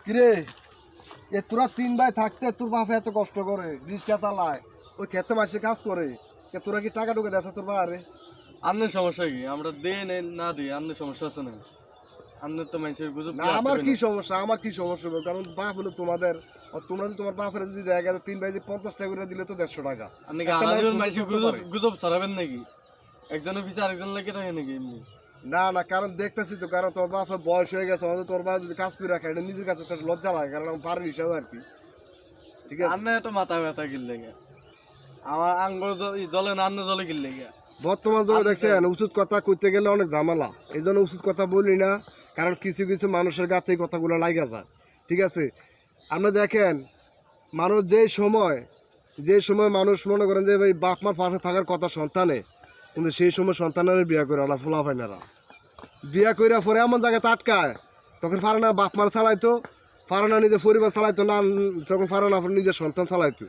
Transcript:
কিরে এ তোরা 3 ভাই থাকতে তোর বাপ এত কষ্ট করে রিক্সা চালায় ওই খেতে মাসে কাজ করে তোরা কি টাকা ঢুকে দেছ তোর বাবারে? আন্নের সমস্যা কি? আমরা দেই না দিই, আন্নের সমস্যা আছে না? আন্নের তো মানুষের গুজব না আমার কি সমস্যা হবে? কারণ বাপ হলো তোমাদের, আর তোমরা যদি তোমার বাপের যদি দেখা যায় 3 ভাই 50 টাকা করে দিলে তো 150 টাকা। আপনি কি মানুষের গুজব ছড়াবেন নাকি? একজনের পিছিয়ে আরেকজন লাগে থাকে নাকি এমনি? না না, কারণ দেখতেছি তো, কারণ তোমার বাপের বয়স হয়ে গেছে, আমাদের তোমার বাপ যদি কাজ করে রাখে এটা নিজের কাছে একটা লজ্জা লাগে, কারণ আমি পারি হিসাবে আর কি। ঠিক আছে, আন্নে তো মাথা ব্যথা কিনলে গে, আমার আঙ্গুল জলে না, আন্নে জলে কিনলে গে। বর্তমান যুগে দেখছেন উচিত কথা কইতে গেলে অনেক ঝামেলা, এই জন্য উচিত কথা বলি না, কারণ কিছু কিছু মানুষের গাতে এই কথাগুলো লাগা যায়। ঠিক আছে, আমরা দেখেন মানুষ যে সময় মানুষ মনে করেন যে ভাই বাপ মার পাশে থাকার কথা সন্তানে, কিন্তু সেই সময় সন্তানের বিয়া করে আলা ফোলা ফাইনারা বিয়া করে পরে এমন জায়গায় আটকায়, তখন ফারানা বাপ মার চালাইতো, ফারানা নিজের পরিবার চালাইতো না, তখন ফারানা নিজের সন্তান চালাইতো।